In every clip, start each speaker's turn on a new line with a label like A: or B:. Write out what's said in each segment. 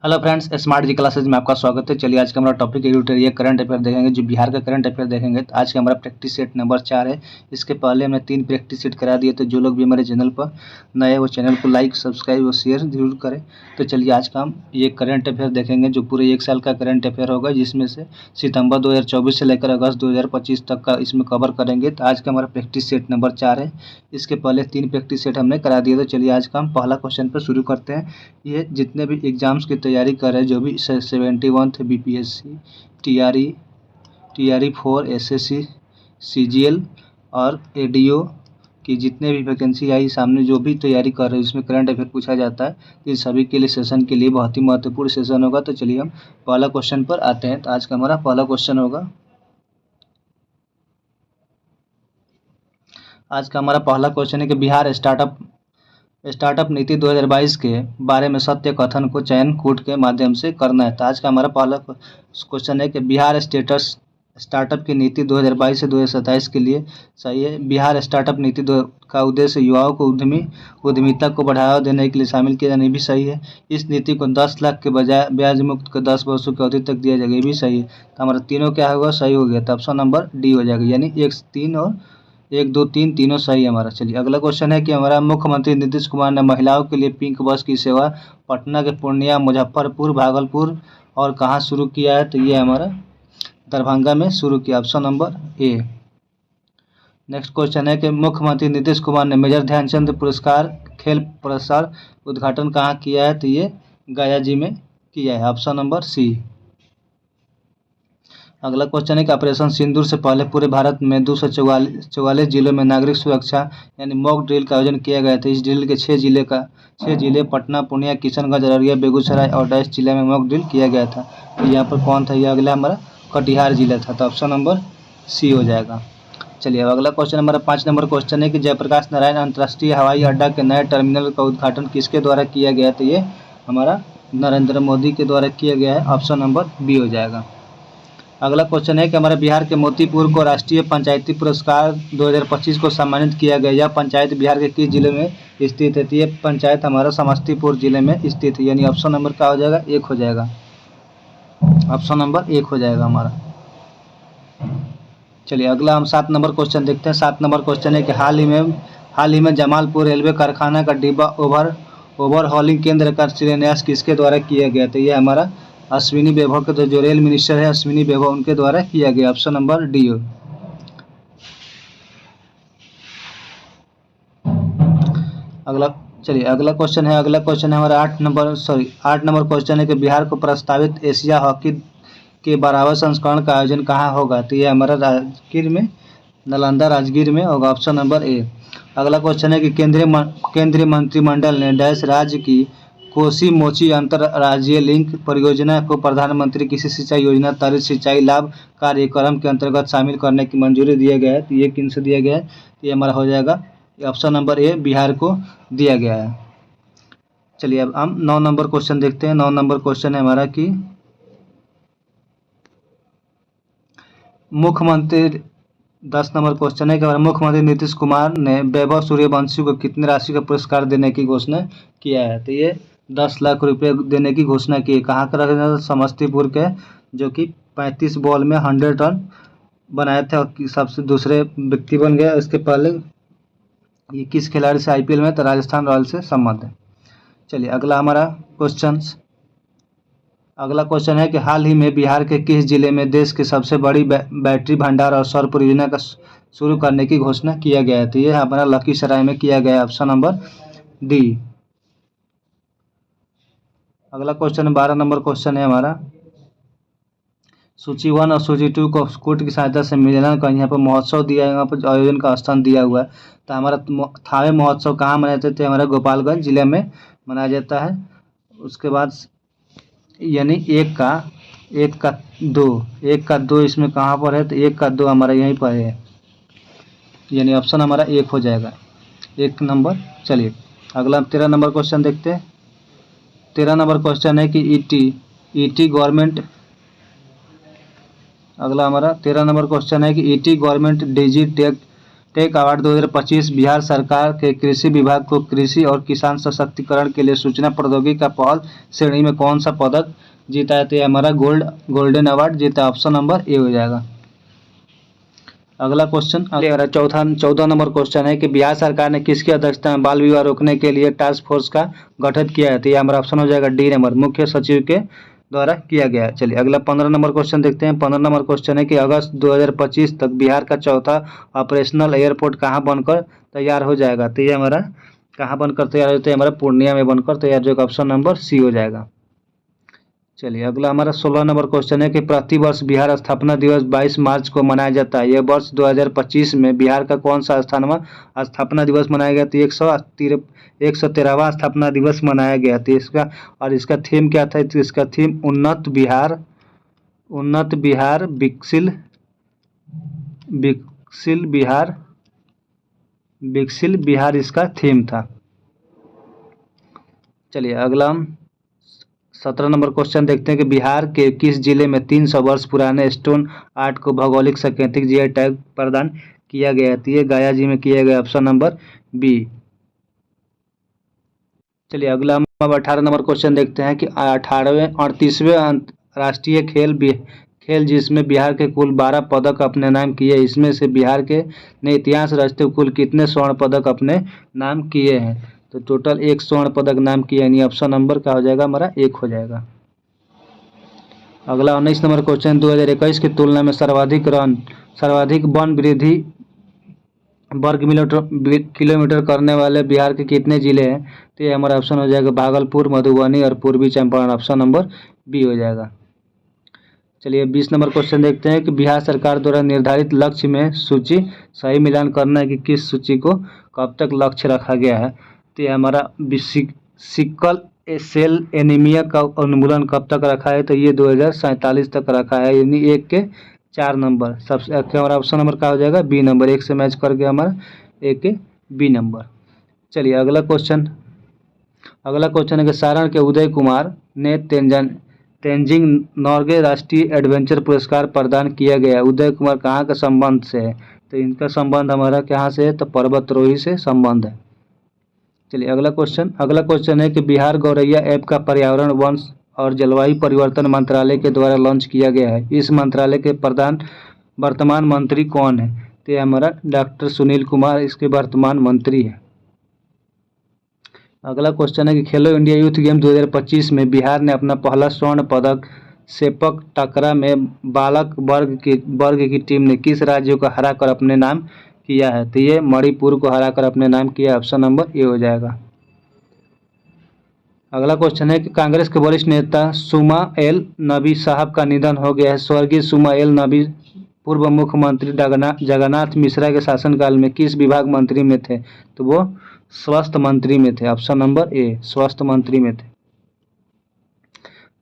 A: Hello friends, smart जी classes में आपका स्वागत है। चलिए आज का हमारा टॉपिक ये करंट अफेयर देखेंगे, जो बिहार का करंट अफेयर देखेंगे। तो आज का हमारा प्रैक्टिस सेट नंबर 4 है। इसके पहले हमने 3 प्रैक्टिस सेट करा दिए, तो जो लोग भी हमारे चैनल पर नए वो चैनल को लाइक सब्सक्राइब और शेयर जरूर करें। तो चलिए आज का हम ये करंट अफेयर देखेंगे, जो पूरे 1 साल का करंट अफेयर होगा, जिसमें से सितंबर 2024 से लेकर अगस्त 2025 तक का इसमें कवर करेंगे। तो आज का हमारा प्रैक्टिस सेट नंबर 4 है। इसके पहले 3 प्रैक्टिस सेट हमने करा दिए। तो चलिए आज का हम पहला क्वेश्चन पर शुरू करते हैं। ये जितने भी एग्ज़ाम्स की तैयारी कर रहे हैं, जो भी 71 थे, बीपीएससी, टीआरई 4, एसएससी, सीजीएल और एडीओ की जितने भी वैकेंसी आई सामने, जो भी तैयारी कर रहे हैं, इसमें करंट अफेयर पूछा जाता है। इन सभी के लिए सेशन के लिए बहुत ही महत्वपूर्ण सेशन होगा। तो चलिए हम पहला क्वेश्चन पर आते हैं। तो आज का हमारा पहला क्वेश्चन होगा, आज का हमारा पहला क्वेश्चन है कि बिहार स्टार्टअप नीति 2022 के बारे में सत्य कथन को चयन कोड के माध्यम से करना है। तो आज का हमारा पहला क्वेश्चन है कि बिहार स्टार्टअप की नीति 2022 से 2027 के लिए सही है। बिहार स्टार्टअप नीति का उद्देश्य युवाओं को उद्यमिता को बढ़ावा देने के लिए शामिल किया जाना, भी सही है। इस नीति को 10 लाख के बजाय ब्याज मुक्त 10 वर्षों की अवधि तक दिया जाएगा, ये भी सही है। तो हमारा तीनों क्या होगा, सही हो गया। तो ऑप्शन नंबर डी हो जाएगा, यानी 1 3 और 1 2 3 तीनों सही है हमारा। चलिए अगला क्वेश्चन है कि हमारा मुख्यमंत्री नीतीश कुमार ने महिलाओं के लिए पिंक बस की सेवा पटना के पूर्णिया, मुजफ्फरपुर, भागलपुर और कहाँ शुरू किया है। तो ये हमारा दरभंगा में शुरू किया, option number A. Next question है कि मुख्यमंत्री नीतीश कुमार ने मेजर ध्यानचंद पुरस्कार खेल पुरस्कार उद्घाटन कहाँ किया है। तो ये गया जी में किया है, ऑप्शन नंबर सी। अगला क्वेश्चन है कि ऑपरेशन सिंदूर से पहले पूरे भारत में 244 जिलों में नागरिक सुरक्षा यानी मॉक ड्रिल का आयोजन किया गया था। इस ड्रिल के 6 जिले पटना, पूर्णिया, किशनगंज, अररिया, बेगूसराय और डैश जिले में मॉक ड्रिल किया गया था। तो यहाँ पर कौन था, ये अगला हमारा कटिहार जिला था। तो ऑप्शन नंबर सी हो जाएगा। चलिए अब अगला क्वेश्चन हमारा 5 नंबर क्वेश्चन है कि जयप्रकाश नारायण अंतर्राष्ट्रीय हवाई अड्डा के नए टर्मिनल का उद्घाटन किसके द्वारा किया गया। तो ये हमारा नरेंद्र मोदी के द्वारा किया गया है, ऑप्शन नंबर बी हो जाएगा। अगला क्वेश्चन है कि हमारे बिहार के मोतीपुर को राष्ट्रीय पंचायती पुरस्कार 2025 को सम्मानित किया गया। यह पंचायत बिहार के किस जिले में स्थित है। तो ये पंचायत हमारा समस्तीपुर जिले में स्थित है, यानी ऑप्शन नंबर क्या हो जाएगा, 1 हो जाएगा। ऑप्शन नंबर 1 हो जाएगा हमारा। चलिए अगला हम 7 नंबर क्वेश्चन देखते हैं। 7 नंबर क्वेश्चन है कि हाल ही में जमालपुर रेलवे कारखाना का डिब्बा ओवरहॉलिंग केंद्र का शिलान्यास किसके द्वारा किया गया। तो ये हमारा अश्विनी वैभव के, तो जो रेल मिनिस्टर है अश्विनी वैभव, उनके द्वारा किया गया, ऑप्शन नंबर डी हो। अगला क्वेश्चन है हमारा 8 नंबर क्वेश्चन है कि बिहार को प्रस्तावित एशिया हॉकी के 12वें संस्करण का आयोजन कहाँ होगा। तो ये हमारा नालंदा राजगीर में होगा, ऑप्शन नंबर ए। अगला क्वेश्चन है कि केंद्रीय मंत्रिमंडल ने डैश राज्य की कोसी मोची अंतरराज्यीय लिंक परियोजना को प्रधानमंत्री कृषि सिंचाई योजना तहत सिंचाई लाभ कार्यक्रम के अंतर्गत शामिल करने की मंजूरी दिया गया है। तो ये किन से दिया गया है, तो ये हमारा हो जाएगा ऑप्शन नंबर ए, बिहार को दिया गया है। चलिए अब हम 9 नंबर क्वेश्चन देखते हैं। 9 नंबर क्वेश्चन है हमारा कि मुख्यमंत्री 10 नंबर क्वेश्चन है कि हमारे मुख्यमंत्री नीतीश कुमार ने वैभव सूर्यवंशी को कितनी राशि का पुरस्कार देने की घोषणा किया है। तो ये 10 लाख रुपए देने की घोषणा की है। कहाँ का रखा था, समस्तीपुर के, जो कि 35 बॉल में 100 रन बनाए थे और सबसे दूसरे व्यक्ति बन गए। इसके पहले ये किस खिलाड़ी से आईपीएल में, तो राजस्थान रॉयल से संबंध है। चलिए अगला क्वेश्चन है कि हाल ही में बिहार के किस जिले में देश की सबसे बड़ी बैटरी भंडार और सौर परियोजना का शुरू करने की घोषणा किया गया है। तो ये हमारा लखीसराय में किया गया है, ऑप्शन नंबर डी। अगला क्वेश्चन 12 नंबर क्वेश्चन है हमारा, सूची 1 और सूची 2 को कूट की सहायता से मिलान का यहाँ पर महोत्सव दिया है, यहाँ पर आयोजन का स्थान दिया हुआ है। तो हमारा थावे महोत्सव कहाँ मनाए जाते हैं, हमारा गोपालगंज जिले में मनाया जाता है। उसके बाद यानी 1 का 2 इसमें कहाँ पर है, तो 1 का 2 हमारा यहीं पर है, यानी ऑप्शन हमारा 1 हो जाएगा, 1 नंबर। चलिए अगला 13 नंबर क्वेश्चन देखते हैं। 13 नंबर क्वेश्चन है कि ईटी गवर्नमेंट, अगला हमारा 13 नंबर क्वेश्चन है कि ET government tech award 2025 Bihar सरकार के कृषि विभाग को कृषि और किसान सशक्तिकरण के लिए सूचना प्रौद्योगिकी का पहल श्रेणी में कौन सा पदक जीता है? तो ये हमारा गोल्डन अवार्ड जीता। ऑप्शन नंबर ए हो जाएगा। अगला क्वेश्चन अगला 14 नंबर क्वेश्चन है कि बिहार सरकार ने किसकी अध्यक्षता में बाल विवाह रोकने के लिए टास्क फोर्स का गठन किया है? तो ये हमारा ऑप्शन हो जाएगा डी नंबर, मुख्य सचिव के द्वारा किया गया है। चलिए अगला 15 नंबर क्वेश्चन देखते हैं। 15 नंबर क्वेश्चन है कि अगस्त 2025 तक बिहार का चौथा ऑपरेशनल एयरपोर्ट कहाँ बनकर तैयार हो जाएगा? तो ये हमारा कहाँ बनकर तैयार होता है? हमारा पूर्णिया में बनकर तैयार, जो ऑप्शन नंबर सी हो जाएगा। चलिए अगला हमारा 16 नंबर क्वेश्चन है कि प्रतिवर्ष बिहार स्थापना दिवस 22 मार्च को मनाया जाता है। यह वर्ष 2025 में बिहार का कौन सा स्थापना दिवस मनाया गया? तो 113वां स्थापना दिवस मनाया गया। तो इसका थीम क्या था? तो इसका थीम उन्नत बिहार विकसित बिहार इसका थीम था। चलिए अगला हम 17 नंबर क्वेश्चन देखते हैं कि बिहार के किस जिले में 300 वर्ष पुराने स्टोन आर्ट को भौगोलिक सांकेतिक जीआई टैग प्रदान किया गया? तो ये गया जी में किया गया, ऑप्शन नंबर बी। चलिए अगला हम 18 नंबर क्वेश्चन देखते हैं कि 38वें अंतर्राष्ट्रीय खेल जिसमें बिहार के कुल 12 पदक अपने नाम किए, इसमें से बिहार के ने इतिहास रचते कुल कितने स्वर्ण पदक अपने नाम किए हैं? तो टोटल 1 स्वर्ण पदक नाम किए, यानी ऑप्शन नंबर क्या हो जाएगा हमारा? 1 हो जाएगा। अगला 19 नंबर क्वेश्चन 2021 की तुलना में सर्वाधिक वन वृद्धि वर्ग किलोमीटर करने वाले बिहार के कितने जिले हैं? तो ये हमारा ऑप्शन हो जाएगा भागलपुर, मधुबनी और पूर्वी चंपारण, ऑप्शन नंबर बी हो जाएगा। चलिए 20 नंबर क्वेश्चन देखते हैं कि बिहार सरकार द्वारा निर्धारित लक्ष्य में सूची सही मिलान करना है कि किस सूची को कब तक लक्ष्य रखा गया है? तो ये हमारा सिकल सेल एनीमिया का उन्मूलन कब तक रखा है? तो ये 2047 तक रखा है, यानी 1 के 4 नंबर। सबसे हमारा ऑप्शन नंबर क्या हो जाएगा? बी नंबर, 1 से मैच कर गया हमारा 1 के बी नंबर। चलिए अगला क्वेश्चन है कि सारण के उदय कुमार ने तेंजिंग नॉर्गे राष्ट्रीय एडवेंचर पुरस्कार प्रदान किया गया। उदय कुमार कहाँ का संबंध से है? तो इनका संबंध हमारा कहाँ से है? तो पर्वतारोही से संबंध है। चलिए अगला क्वेश्चन है कि बिहार गौरैया ऐप का पर्यावरण, वन और जलवायु परिवर्तन मंत्रालय के द्वारा लॉन्च किया गया है। इस मंत्रालय के वर्तमान मंत्री कौन है? तो ये हमारा डॉक्टर सुनील कुमार इसके वर्तमान मंत्री है। अगला क्वेश्चन है कि खेलो इंडिया यूथ गेम 2025 में बिहार ने अपना पहला स्वर्ण पदक सेपक टकरा में बालक वर्ग की टीम ने किस राज्य को हराकर अपने नाम किया है? तो ये मणिपुर को हराकर अपने नाम किया, ऑप्शन नंबर ए हो जाएगा। अगला क्वेश्चन है कि कांग्रेस के वरिष्ठ नेता सुमा एल नबी साहब का निधन हो गया है। स्वर्गीय सुमा एल नबी पूर्व मुख्यमंत्री जगन्नाथ मिश्रा के शासनकाल में किस विभाग मंत्री में थे? तो वो स्वास्थ्य मंत्री में थे, ऑप्शन नंबर ए, स्वास्थ्य मंत्री में थे।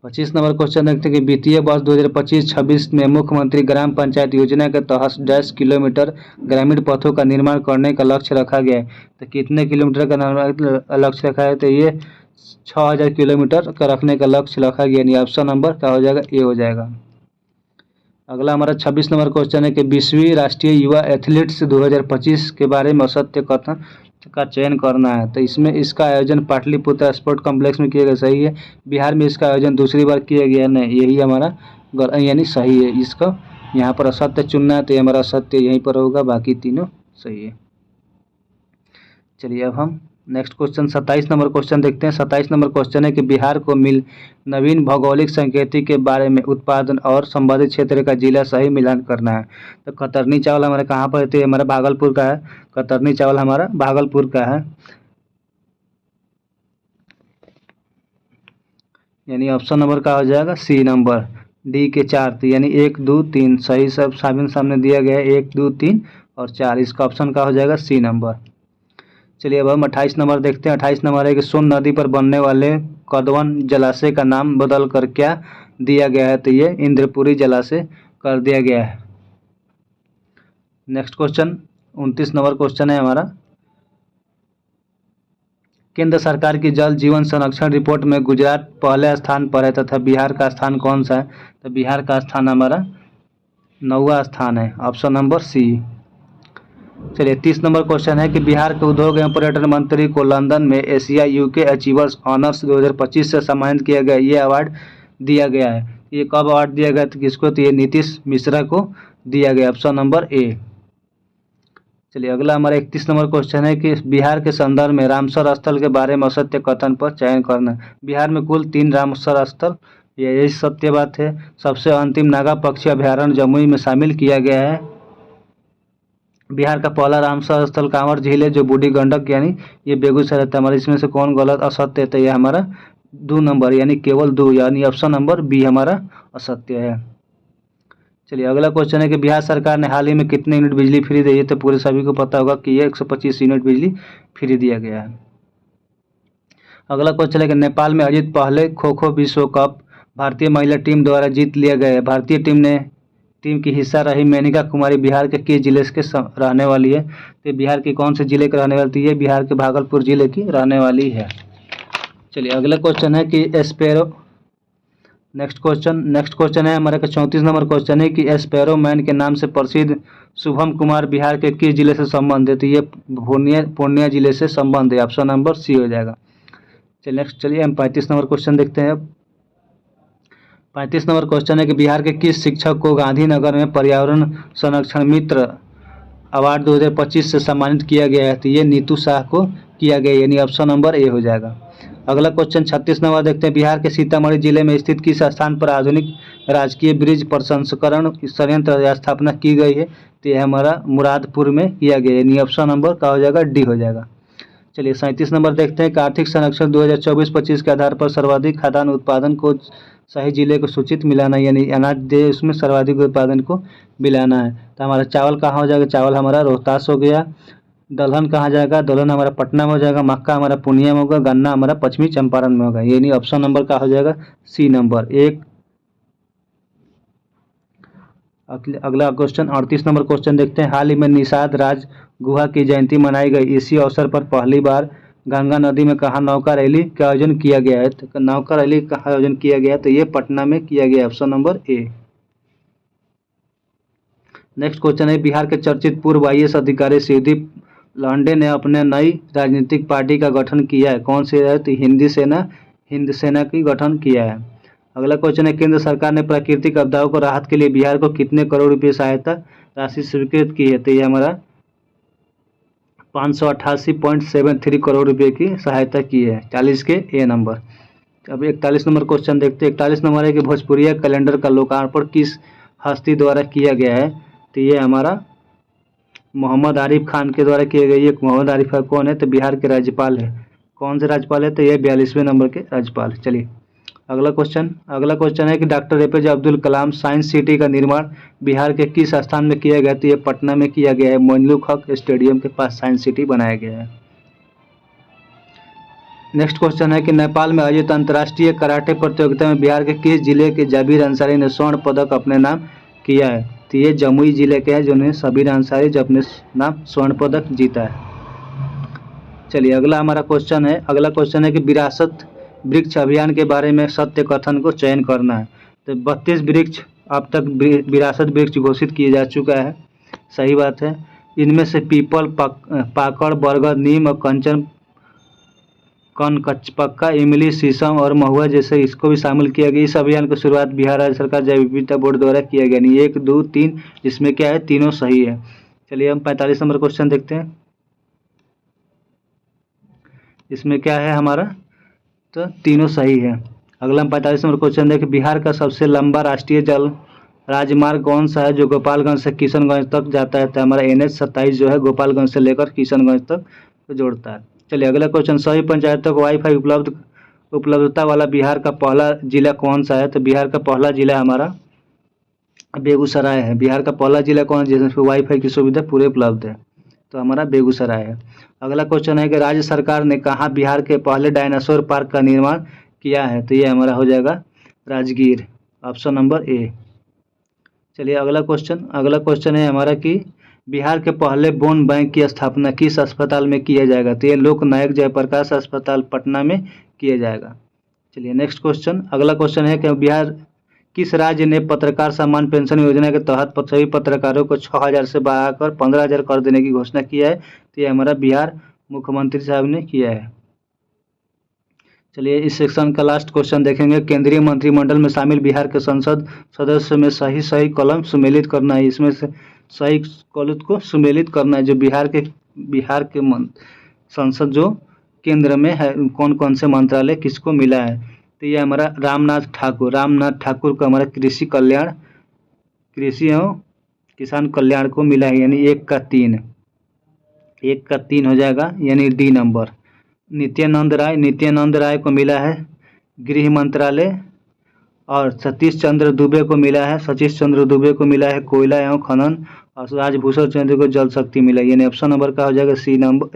A: 25 नंबर क्वेश्चन देखते हैं कि वित्तीय वर्ष 2025-26 में मुख्यमंत्री ग्राम पंचायत योजना के तहत 10 किलोमीटर ग्रामीण पथों का निर्माण करने का लक्ष्य रखा गया है। तो कितने किलोमीटर का लक्ष्य रखा है? तो ये 6000 किलोमीटर का रखने का लक्ष्य रखा गया, यानी ऑप्शन नंबर क्या हो जाएगा? ए हो जाएगा। अगला हमारा 26 नंबर क्वेश्चन है कि 20वीं राष्ट्रीय युवा एथलीट्स 2025 के बारे में असत्य कथन का चयन करना है। तो इसमें इसका आयोजन पाटलिपुत्र स्पोर्ट कॉम्प्लेक्स में किया गया, सही है। बिहार में इसका आयोजन दूसरी बार किया गया नहीं, यही हमारा यानी सही है। इसका यहाँ पर असत्य चुनना है, तो ये हमारा असत्य यहीं पर होगा, बाकी तीनों सही है। चलिए अब हम नेक्स्ट क्वेश्चन 27 नंबर क्वेश्चन देखते हैं। 27 नंबर क्वेश्चन है कि बिहार को नवीन भौगोलिक संकेतक के बारे में उत्पादन और संबंधित क्षेत्र का जिला सही मिलान करना है। तो कतरनी चावल हमारे कहाँ पर है? हमारा भागलपुर का है। कतरनी चावल हमारा भागलपुर का है, यानी ऑप्शन नंबर का हो जाएगा सी नंबर, डी के 4। तो यानी 1 2 3 सही सब सामने दिया गया है, 1 2 3 और 4। इसका ऑप्शन का हो जाएगा सी नंबर। चलिए अब हम 28 नंबर देखते हैं। 28 नंबर है कि सोन नदी पर बनने वाले कदवन जलाशय का नाम बदल कर क्या दिया गया है? तो ये इंद्रपुरी जलाशय कर दिया गया है। नेक्स्ट क्वेश्चन 29 नंबर क्वेश्चन है हमारा, केंद्र सरकार की जल जीवन संरक्षण रिपोर्ट में गुजरात पहले स्थान पर है तथा बिहार का स्थान कौन सा है? तो बिहार का स्थान हमारा 9वां स्थान है, ऑप्शन नंबर सी। चलिए 30 नंबर क्वेश्चन है कि बिहार के उद्योग एवं पर्यटन मंत्री को लंदन में एशिया यूके अचीवर्स ऑनर्स 2025 से सम्मानित किया गया। ये अवार्ड दिया गया है। ये कब अवार्ड दिया गया तो किसको? तो ये नीतीश मिश्रा को दिया गया, ऑप्शन नंबर ए। चलिए अगला हमारा 31 नंबर क्वेश्चन है कि बिहार के संदर्भ में रामसर स्थल के बारे में असत्य कथन पर चयन करना। बिहार में कुल 3 रामसर स्थल, यही सत्य बात है। सबसे अंतिम नागा पक्षी अभ्यारण्य जमुई में शामिल किया गया है। बिहार का पहला रामसर स्थल कांवर झील है जो बूढ़ी गंडक यानी ये बेगूसराय रहता है हमारा। इसमें से कौन गलत असत्य है? तो ये हमारा 2 नंबर यानी केवल 2 यानी ऑप्शन नंबर बी हमारा असत्य है। चलिए अगला क्वेश्चन है कि बिहार सरकार ने हाल ही में कितने यूनिट बिजली फ्री दी है? तो पूरे सभी को पता होगा कि ये 125 यूनिट बिजली फ्री दिया गया है। अगला क्वेश्चन है कि नेपाल में आयोजित पहले खो खो विश्व कप भारतीय महिला टीम द्वारा जीत लिया गया है। भारतीय टीम की हिस्सा रही मेनका कुमारी बिहार के किस जिले के रहने वाली है? तो बिहार की कौन से जिले के रहने वाली है? बिहार के भागलपुर जिले की रहने वाली है। चलिए अगला क्वेश्चन है कि एस्पेरो नेक्स्ट क्वेश्चन है हमारे का 34 नंबर क्वेश्चन है कि एस्पेरो मैन के नाम से प्रसिद्ध शुभम कुमार बिहार के किस जिले से संबंधित? ये पूर्णिया जिले से संबंध है, ऑप्शन नंबर सी हो जाएगा। चलिए हम 35 नंबर क्वेश्चन देखते हैं। 35 नंबर क्वेश्चन है कि बिहार के किस शिक्षक को गांधीनगर में पर्यावरण संरक्षण मित्र अवार्ड 2025 से सम्मानित किया गया है? तो ये नीतू शाह को किया गया यानी ऑप्शन नंबर ए हो जाएगा। अगला क्वेश्चन 36 नंबर देखते हैं। बिहार के सीतामढ़ी जिले में स्थित किस स्थान पर आधुनिक राजकीय ब्रिज प्रसंस्करण संयंत्र स्थापना की गई है? तो यह हमारा मुरादपुर में किया गया यानी ऑप्शन नंबर का हो जाएगा डी हो जाएगा। चलिए 37 नंबर देखते हैं कि आर्थिक सर्वेक्षण 2024-25 के आधार पर सर्वाधिक खाद्यान्न उत्पादन को सही जिले को सूचित मिलाना यानी अनाज दे उसमें सर्वाधिक उत्पादन को मिलाना है। तो हमारा चावल कहाँ हो जाएगा? चावल हमारा रोहतास हो गया। दलहन कहाँ जाएगा? दलहन हमारा पटना में हो जाएगा। मक्का हमारा पूर्णिया में होगा। गन्ना हमारा पश्चिमी चंपारण में होगा यानी ऑप्शन नंबर का हो जाएगा सी नंबर एक। अगला क्वेश्चन 38 नंबर क्वेश्चन देखते हैं। हाल ही में निषाद राज गुहा की जयंती मनाई गई। इसी अवसर पर पहली बार गंगा नदी में कहाँ नौका रैली का आयोजन किया गया है? तो नौका रैली का आयोजन किया गया तो ये पटना में किया गया, option number A. Next question है बिहार के चर्चित पूर्व IAS अधिकारी शिवदीप लांडे ने अपने नई राजनीतिक पार्टी का गठन किया है। कौन सी है? तो हिंद सेना की गठन किया है। अगला क्वेश्चन है केंद्र सरकार ने प्राकृतिक आपदाओं को राहत के लिए बिहार को कितने करोड़ रुपए सहायता राशि स्वीकृत की है? तो ये हमारा 588.73 करोड़ रुपए की सहायता की है। 40 के ए नंबर। अब 41 नंबर क्वेश्चन देखते हैं। 41 नंबर है कि भोजपुरिया कैलेंडर का लोकार्पण किस हस्ती द्वारा किया गया है? तो ये हमारा मोहम्मद आरिफ खान के द्वारा किए गई। मोहम्मद आरिफ खान कौन है? तो बिहार के राज्यपाल है। कौन से राज्यपाल है? तो ये 42वें नंबर के राज्यपाल। चलिए अगला क्वेश्चन है कि doctor APJ Abdul Kalam science city का निर्माण बिहार के किस स्थान में किया गया? तो ये पटना में किया गया है। मोइनुल हक स्टेडियम के पास साइंस सिटी बनाया गया है। नेक्स्ट क्वेश्चन है कि नेपाल में आयोजित अंतर्राष्ट्रीय कराटे प्रतियोगिता में बिहार के किस जिले के जबीर अंसारी ने स्वर्ण पदक अपने नाम किया है? तो ये जमुई जिले के हैं जिन्हें सबीर अंसारी जो अपने नाम स्वर्ण पदक जीता है। चलिए अगला क्वेश्चन है कि विरासत वृक्ष अभियान के बारे में सत्य कथन को चयन करना है। तो 32 वृक्ष अब तक विरासत वृक्ष घोषित किए जा चुका है, सही बात है। इनमें से पीपल, पाकड़, बरगद, नीम और कचपक्का, इमली, शीशम और महुआ जैसे इसको भी शामिल किया गया। इस अभियान की शुरुआत बिहार राज्य सरकार जैव विविधता बोर्ड द्वारा किया गया। नहीं 1, 2, 3 इसमें क्या है? तीनों सही है। चलिए हम 45 नंबर क्वेश्चन देखते हैं। इसमें क्या है हमारा? तो तीनों सही है। अगला हम 45 नंबर क्वेश्चन देखें। बिहार का सबसे लंबा राष्ट्रीय जल राजमार्ग कौन सा है जो गोपालगंज से किशनगंज तक जाता है? तो हमारा NH-27 जो है गोपालगंज से लेकर किशनगंज तक जोड़ता है। चलिए अगला क्वेश्चन। सभी पंचायत तक वाईफाई उपलब्धता वाला बिहार का पहला जिला कौन सा है? तो बिहार का पहला जिला हमारा बेगूसराय है। बिहार का पहला जिला कौन है जिसमें वाईफाई की सुविधा पूरे उपलब्ध है? तो हमारा बेगूसराय है। अगला क्वेश्चन है कि राज्य सरकार ने कहाँ बिहार के पहले डायनासोर पार्क का निर्माण किया है? तो ये हमारा हो जाएगा राजगीर, ऑप्शन नंबर ए। चलिए अगला क्वेश्चन है हमारा कि बिहार के पहले बोन बैंक की स्थापना किस अस्पताल में किया जाएगा? तो ये लोकनायक जयप्रकाश अस्पताल पटना में किया जाएगा। चलिए नेक्स्ट क्वेश्चन। अगला क्वेश्चन है कि बिहार किस राज्य ने पत्रकार सम्मान पेंशन योजना के तहत सभी पत्रकारों को 6,000 से बढ़ाकर 15,000 कर देने की घोषणा किया है? तो ये हमारा बिहार मुख्यमंत्री साहब ने किया है। चलिए इस सेक्शन का लास्ट क्वेश्चन देखेंगे। केंद्रीय मंत्रिमंडल में शामिल बिहार के संसद सदस्य में सही कलम सुमेलित करना है। इसमें से सही कलम को सुमेलित करना है। जो बिहार के संसद जो केंद्र में है, कौन कौन से मंत्रालय किसको मिला है? तो ये हमारा रामनाथ ठाकुर को हमारा कृषि एवं किसान कल्याण को मिला है, यानी 1 का 3 हो जाएगा, यानी डी नंबर। नित्यानंद राय को मिला है गृह मंत्रालय, और सतीश चंद्र दुबे को मिला है कोयला एवं खनन, और राजभूषण चंद्र को जल शक्ति मिला है, यानी ऑप्शन नंबर का हो जाएगा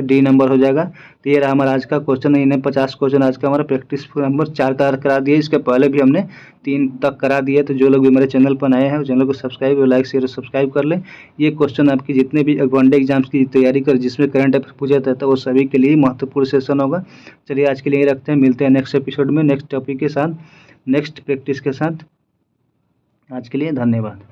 A: डी नंबर हो जाएगा। तो ये रहा हमारा आज का क्वेश्चन। इन्हें 50 क्वेश्चन आज का हमारा प्रैक्टिस नंबर 4 करा दिए। इसके पहले भी हमने 3 तक करा दिए। तो जो लोग भी मेरे चैनल पर नए हैं वो चैनल को सब्सक्राइब और लाइक शेयर सब्सक्राइब कर लें। ये क्वेश्चन आपकी जितने भी वनडे एग्जाम्स की तैयारी कर जिसमें करंट अफेयर पूछा जाता है वो सभी के लिए महत्वपूर्ण सेशन होगा। चलिए आज के लिए रखते हैं, मिलते हैं नेक्स्ट एपिसोड में नेक्स्ट टॉपिक के साथ, नेक्स्ट प्रैक्टिस के साथ। आज के लिए धन्यवाद।